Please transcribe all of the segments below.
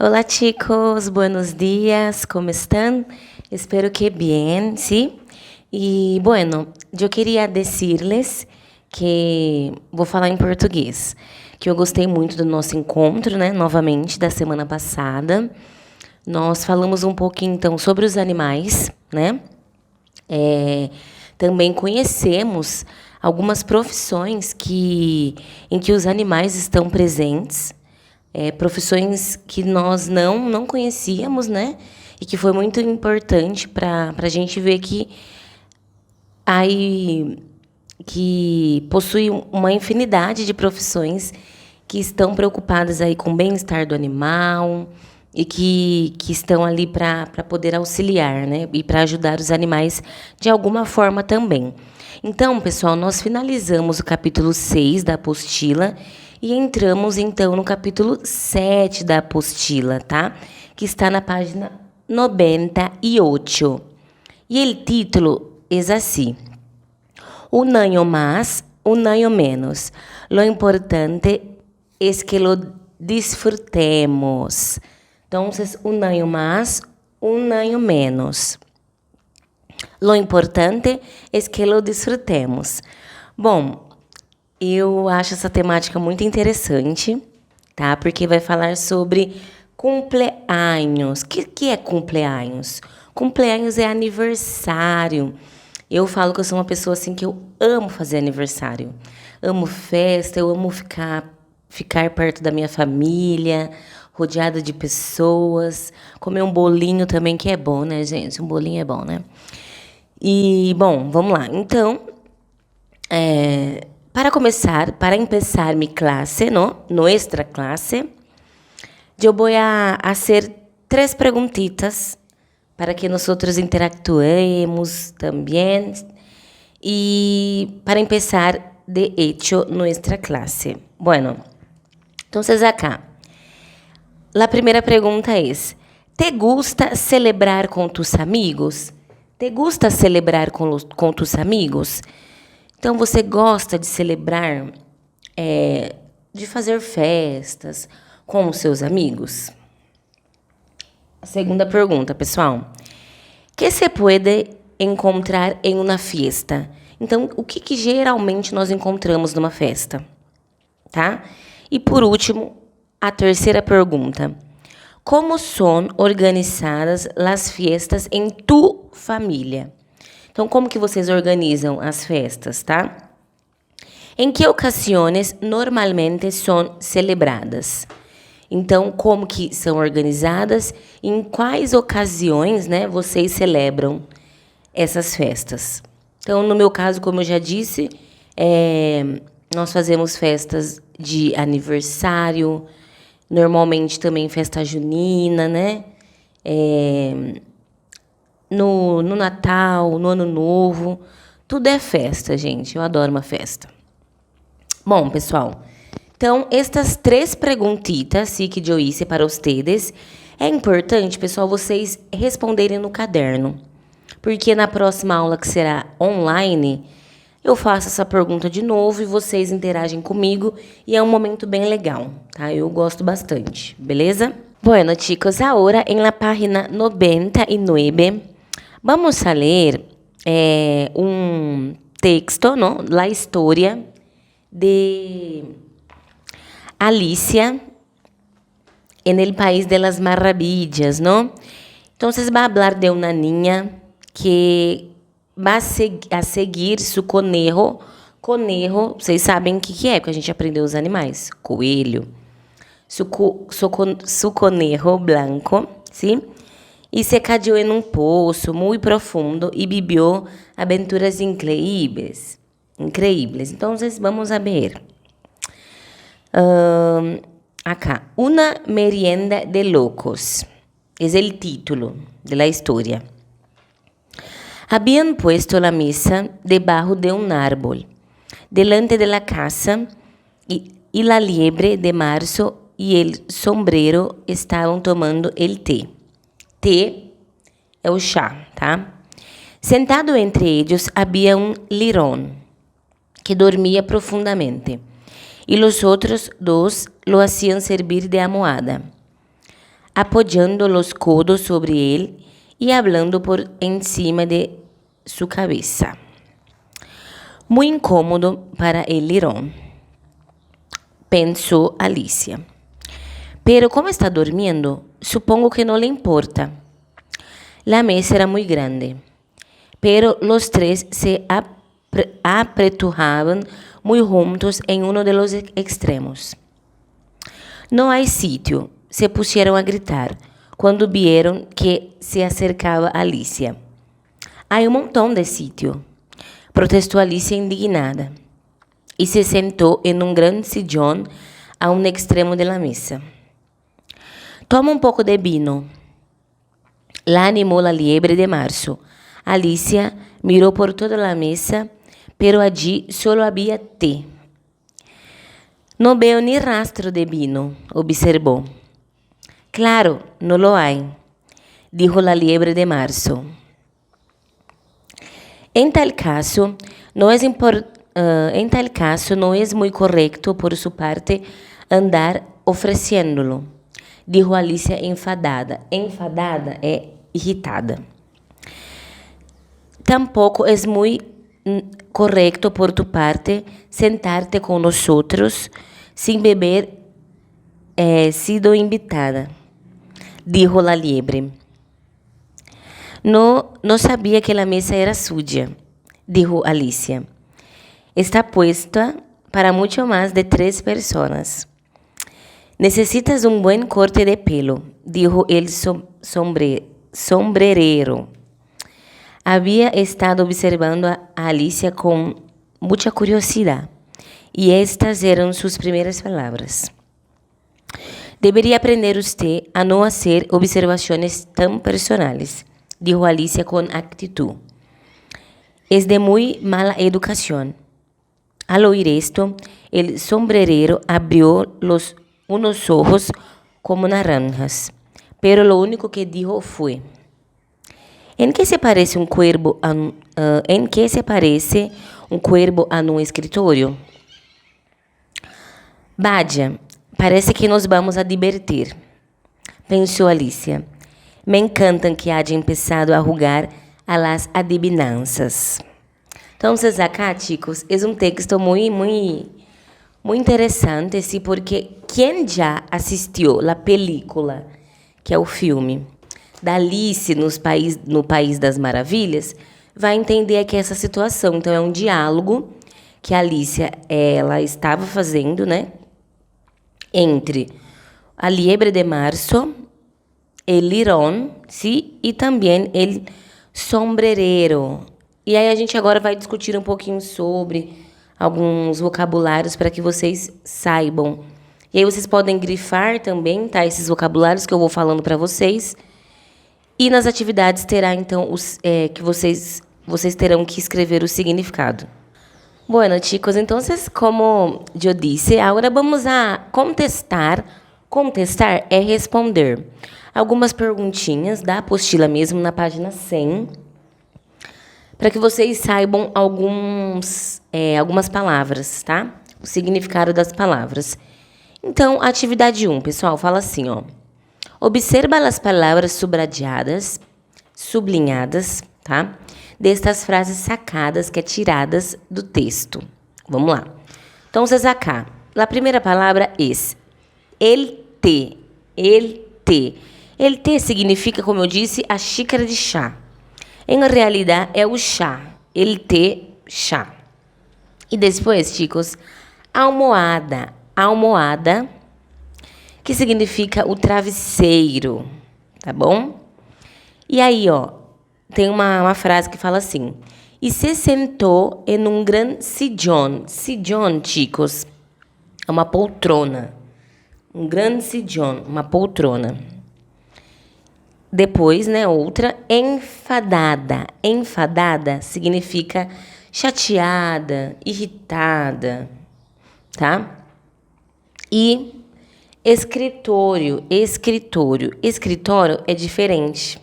Hola chicos, buenos días, ¿cómo están? Espero que bien, ¿sí? E, bueno, eu queria decirles que vou falar em português, que eu gostei muito do nosso encontro, né, novamente, da semana passada. Nós falamos um pouquinho, então, sobre os animais, né? Também conhecemos algumas profissões em que os animais estão presentes, profissões que nós não conhecíamos, né? E que foi muito importante para a gente ver aí, que possui uma infinidade de profissões que estão preocupadas aí com o bem-estar do animal e que estão ali para poder auxiliar, né? E para ajudar os animais de alguma forma também. Então, pessoal, nós finalizamos o capítulo 6 da apostila e entramos, então, no capítulo 7 da apostila, tá? Que está na página 98. E o título é assim: un año más, un año menos. Lo importante es que lo disfrutemos. Entonces, un año más, un año menos. Lo importante es que lo disfrutemos. Bom, eu acho essa temática muito interessante, tá? Porque vai falar sobre cumpleaños. O que é cumpleaños? Cumpleaños é aniversário. Eu falo que eu sou uma pessoa assim que eu amo fazer aniversário. Amo festa, eu amo ficar perto da minha família, rodeada de pessoas, comer um bolinho também, que é bom, né, gente? Um bolinho é bom, né? E, bom, vamos lá. Então, para empezar mi clase, ¿no? Nuestra clase, yo voy a hacer 3 preguntitas para que nosotros interactuemos también y para empezar, de hecho, nuestra clase. Bueno, entonces acá, la primera pregunta es: ¿te gusta celebrar con tus amigos? ¿Te gusta celebrar com tus amigos? Então, você gosta de celebrar, de fazer festas com os seus amigos? A segunda pergunta, pessoal: que se pode encontrar em uma fiesta? Então, o que geralmente nós encontramos numa festa? Tá? E, por último, a terceira pergunta: como são organizadas as festas em tu família? Então, como que vocês organizam as festas, tá? Em que ocasiões normalmente são celebradas? Então, como que são organizadas? Em quais ocasiões, né, vocês celebram essas festas? Então, no meu caso, como eu já disse, nós fazemos festas de aniversário, normalmente também festa junina, né? No Natal, no Ano Novo, tudo é festa, gente. Eu adoro uma festa. Bom, pessoal, então, estas 3 preguntitas que eu hice para vocês, é importante, pessoal, vocês responderem no caderno. Porque na próxima aula, que será online, eu faço essa pergunta de novo e vocês interagem comigo e é um momento bem legal, tá? Eu gosto bastante, beleza? Bueno, chicos, ahora en la página 99 vamos a leer un texto, ¿no? La historia de Alicia en el País de las Maravillas, ¿no? Entonces va a hablar de una niña que va a seguir su conejo. Conejo, vocês sabem o que é, porque a gente aprendeu os animais. Coelho. Su conejo blanco, ¿sí? Y se cayó en un pozo muy profundo y vivió aventuras increíbles. Entonces, vamos a ver. Acá, una merienda de locos. Es el título de la historia. Habían puesto la mesa debajo de un árbol, delante de la casa, y la liebre de marzo y el sombrero estaban tomando el té. Té é o chá, tá? Sentado entre ellos había un lirón que dormía profundamente, y los otros 2 lo hacían servir de almohada. apoyando los codos sobre él y hablando por encima de su cabeza. Muy incómodo para el lirón, pensó Alicia. Pero como está durmiendo, supongo que no le importa. La mesa era muy grande, pero los tres se apretujaban muy juntos en uno de los extremos. No hay sitio, se pusieron a gritar cuando vieron que se acercaba Alicia. Hay un montón de sitio, protestó Alicia indignada, y se sentó en un gran sillón a un extremo de la mesa. Toma un poco de vino. La animó la liebre de marzo. Alicia miró por toda la mesa, pero allí solo había té. No veo ni rastro de vino, observó. Claro, no lo hay, dijo la liebre de marzo. En tal caso, no es muy correcto por su parte andar ofreciéndolo, dijo Alicia enfadada. Enfadada é irritada. Tampoco es muy correcto por tu parte sentarte con nosotros sin beber sido invitada, dijo la liebre. No sabía que la mesa era suya, dijo Alicia. Está puesta para mucho más de 3 personas. Necesitas un buen corte de pelo, dijo el sombrerero. Había estado observando a Alicia con mucha curiosidad, y estas eran sus primeras palabras. Debería aprender usted a no hacer observaciones tan personales, dijo Alicia con actitud. Es de muy mala educación. Al oír esto, el sombrerero abrió unos ojos como naranjas, pero lo único que dijo fue: ¿En qué se parece un cuervo a un escritorio? Vaya, parece que nos vamos a divertir, pensó Alicia. Me encantan que haya empezado a jugar a las adivinanzas. Entonces, acá, chicos, es un texto muy interessante, sí, porque quem já assistiu a película, que é o filme da Alice no País das Maravilhas, vai entender aqui essa situação. Então, é um diálogo que a Alicia ela estava fazendo, né, entre a liebre de marzo, el lirón, sí, e também el sombrerero. E aí a gente agora vai discutir um pouquinho sobre alguns vocabulários para que vocês saibam. E aí vocês podem grifar também, tá, esses vocabulários que eu vou falando para vocês. E nas atividades terá, então, que vocês terão que escrever o significado. Bueno, chicos, entonces, como eu disse, agora vamos a contestar. Contestar é responder algumas perguntinhas da apostila mesmo, na página 100, para que vocês saibam algumas palavras, tá? O significado das palavras. Então, atividade 1, pessoal, fala assim, ó. Observa as palavras subrayadas, sublinhadas, tá? Destas frases sacadas, que é tiradas do texto. Vamos lá. Então, acá, a primeira palavra é el té. El té. El té significa, como eu disse, a xícara de chá. Em realidade, é o chá. El té, chá. E depois, chicos, almohada. Almohada, que significa o travesseiro, tá bom? E aí, ó, tem uma frase que fala assim: e se sentou em um gran sillón. Sillón, chicos, é uma poltrona. Um gran sillón, uma poltrona. Depois, né, outra, enfadada. Enfadada significa chateada, irritada, tá? E escritório. Escritório é diferente.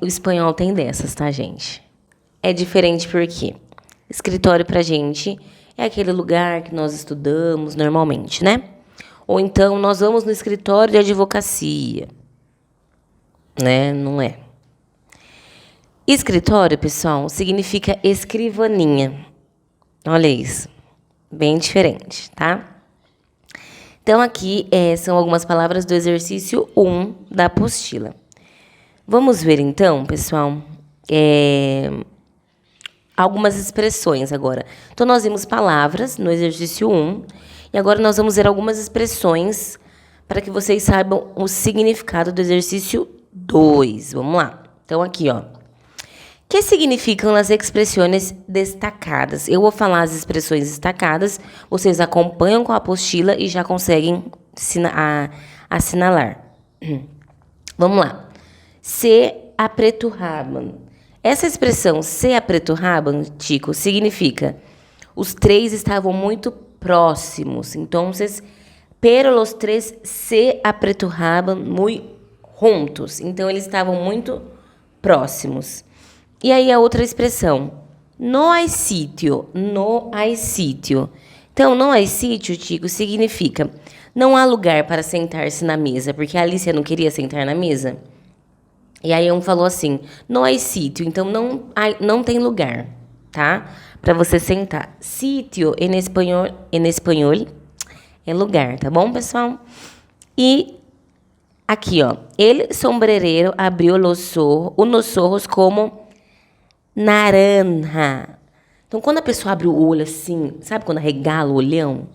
O espanhol tem dessas, tá, gente? É diferente porque escritório pra gente é aquele lugar que nós estudamos normalmente, né? Ou então, nós vamos no escritório de advocacia. Né? Não é. Escritório, pessoal, significa escrivaninha. Olha isso. Bem diferente, tá? Então, aqui são algumas palavras do exercício 1 da apostila. Vamos ver, então, pessoal, algumas expressões agora. Então, nós vimos palavras no exercício 1, e agora nós vamos ver algumas expressões para que vocês saibam o significado do exercício 2. Vamos lá. Então, aqui, ó. Que significam as expressões destacadas? Eu vou falar as expressões destacadas, vocês acompanham com a apostila e já conseguem assinalar. Vamos lá. Se apreturraban. Essa expressão se apreturraban, Chico, significa os três estavam muito próximos. Então, pero los tres se apreturraban muy juntos. Então, eles estavam muito próximos. E aí a outra expressão, no hay sitio, no hay sitio. Então, no hay sitio, Chico, significa não há lugar para sentar-se na mesa, porque a Alicia não queria sentar na mesa. E aí um falou assim, no hay sitio, então não tem lugar, tá? Para você sentar. Sitio, em espanhol, é lugar, tá bom, pessoal? E aqui, ó, el sombrerero abriu unos ojos como naranja. Então, quando a pessoa abre o olho assim, sabe quando arregala o olhão?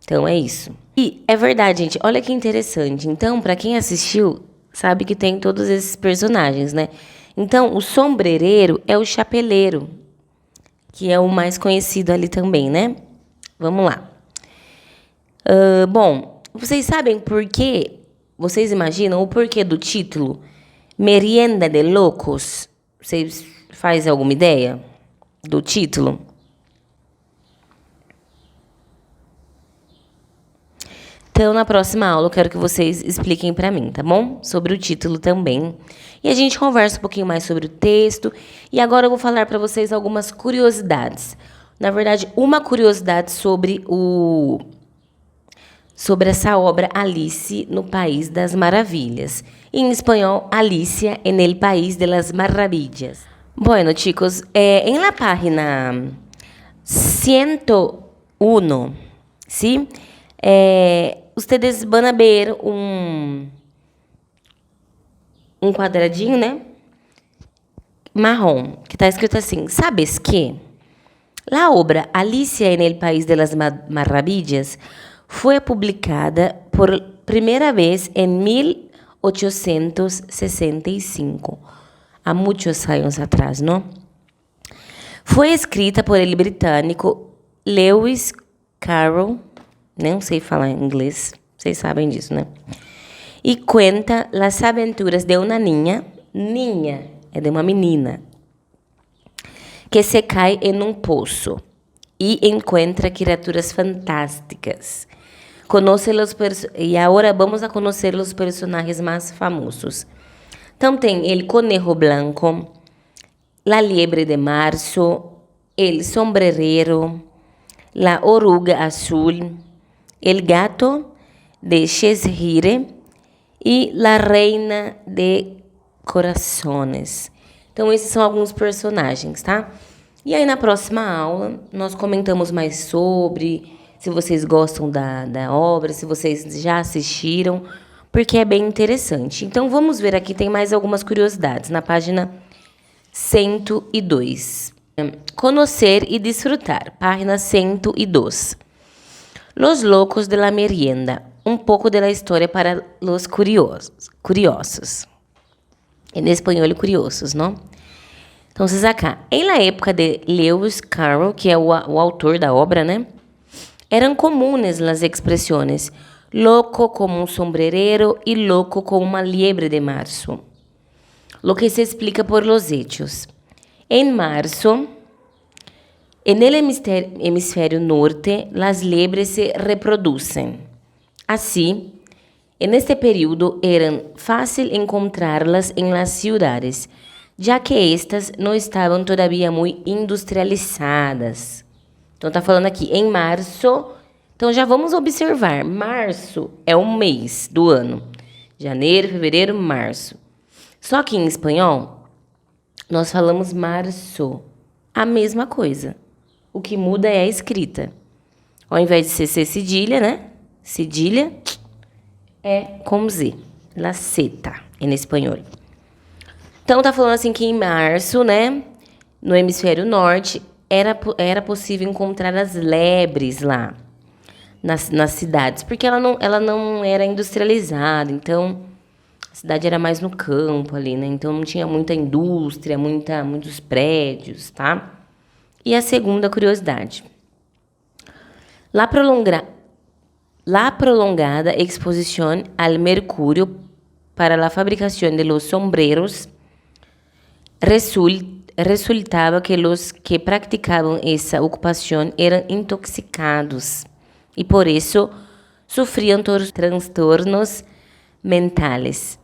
Então, é isso. E é verdade, gente. Olha que interessante. Então, para quem assistiu, sabe que tem todos esses personagens, né? Então, o sombrereiro é o chapeleiro, que é o mais conhecido ali também, né? Vamos lá. Bom, vocês sabem por quê? Vocês imaginam o porquê do título? Merienda de Locos. Vocês fazem alguma ideia do título? Então, na próxima aula, eu quero que vocês expliquem para mim, tá bom? Sobre o título também. E a gente conversa um pouquinho mais sobre o texto. E agora eu vou falar para vocês algumas curiosidades. Na verdade, uma curiosidade sobre essa obra Alice no País das Maravilhas. Em espanhol, Alicia en el País de las Maravillas. Bueno, chicos, en la página 101, ¿sí? Ustedes van a ver un quadradinho, né? Marrom, que está escrito assim, ¿sabes qué? La obra Alicia en el País de las Maravillas fue publicada por primera vez en 1865. Há muitos anos atrás, não? Foi escrita por ele britânico Lewis Carroll, não sei falar inglês, vocês sabem disso, né? E conta as aventuras de uma niña é de uma menina, que se cai em um poço e encontra criaturas fantásticas. E agora vamos a conhecer os personagens mais famosos. Então, tem el conejo blanco, la liebre de marzo, el sombrerero, la oruga azul, el gato de Cheshire e la reina de corazones. Então, esses são alguns personagens, tá? E aí, na próxima aula, nós comentamos mais sobre, se vocês gostam da obra, se vocês já assistiram, porque é bem interessante. Então, vamos ver aqui, tem mais algumas curiosidades, na página 102. Conocer e desfrutar, página 102. Los locos de la merienda, um pouco da história para los curiosos. Em espanhol, curiosos, não? Então, acá, em la época de Lewis Carroll, que é o autor da obra, né? Eram comunes as expressões loco como un sombrerero y loco como una liebre de marzo, lo que se explica por los hechos. En marzo, en el hemisferio norte, las liebres se reproducen. Así, en este periodo eran fácil encontrarlas en las ciudades, ya que estas no estaban todavía muy industrializadas. Então, está falando aqui, em março, Então, já vamos observar. Março é um mês do ano. Janeiro, fevereiro, março. Só que em espanhol, nós falamos março. A mesma coisa. O que muda é a escrita. Ao invés de ser cedilha, né? Cedilha é com Z. La seta, em espanhol. Então, tá falando assim que em março, né? No hemisfério norte, era possível encontrar as lebres lá. Nas cidades. Porque ela não era industrializada. Então, a cidade era mais no campo ali, né? Então, não tinha muita indústria, muitos prédios, tá? E a segunda curiosidade. La prolongada exposición al mercurio para la fabricación de los sombreros resultaba que los que practicaban esa ocupación eran intoxicados y por eso sufrían trastornos mentales.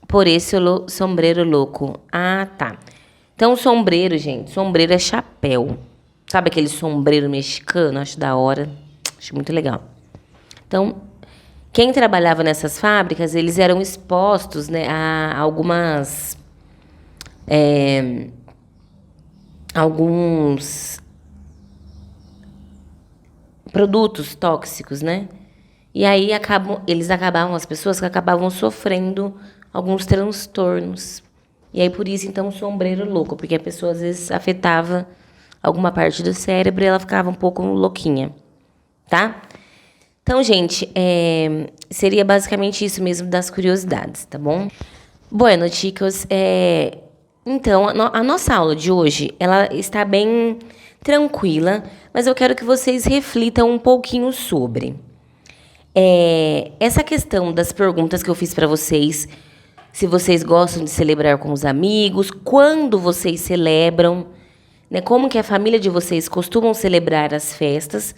Por isso, o sombreiro louco. Ah, tá. Então, sombreiro, gente. Sombreiro é chapéu. Sabe aquele sombreiro mexicano? Acho da hora. Acho muito legal. Então, quem trabalhava nessas fábricas, eles eram expostos, né, a alguns produtos tóxicos, né? E aí as pessoas que acabavam sofrendo alguns transtornos. E aí por isso então o sombreiro louco, porque a pessoa às vezes afetava alguma parte do cérebro e ela ficava um pouco louquinha, tá? Então, gente, seria basicamente isso mesmo das curiosidades, tá bom? Bueno, chicos, então a nossa aula de hoje, ela está bem tranquila, mas eu quero que vocês reflitam um pouquinho sobre essa questão das perguntas que eu fiz para vocês, se vocês gostam de celebrar com os amigos, quando vocês celebram, né? Como que a família de vocês costumam celebrar as festas,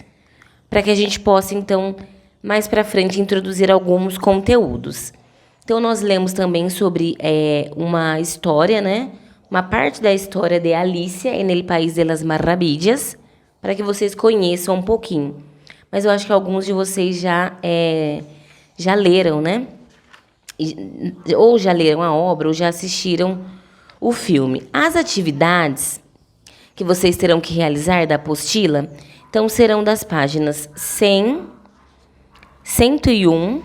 para que a gente possa, então, mais para frente, introduzir alguns conteúdos. Então, nós lemos também sobre uma história, né? Uma parte da história de Alicia en el País de las Maravillas, para que vocês conheçam um pouquinho. Mas eu acho que alguns de vocês já leram, né? Ou já leram a obra, ou já assistiram o filme. As atividades que vocês terão que realizar da apostila, então, serão das páginas 100, 101,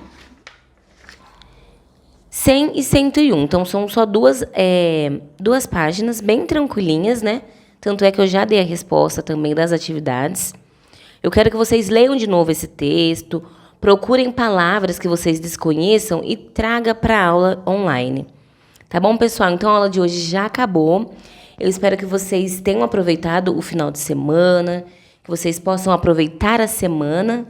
100 e 101. Então, são só duas páginas bem tranquilinhas, né? Tanto é que eu já dei a resposta também das atividades. Eu quero que vocês leiam de novo esse texto, procurem palavras que vocês desconheçam e traga para a aula online. Tá bom, pessoal? Então, a aula de hoje já acabou. Eu espero que vocês tenham aproveitado o final de semana, que vocês possam aproveitar a semana.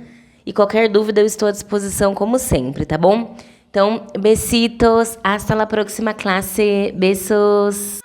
E qualquer dúvida, eu estou à disposição, como sempre, tá bom? Então, besitos. Hasta la próxima clase. Besos.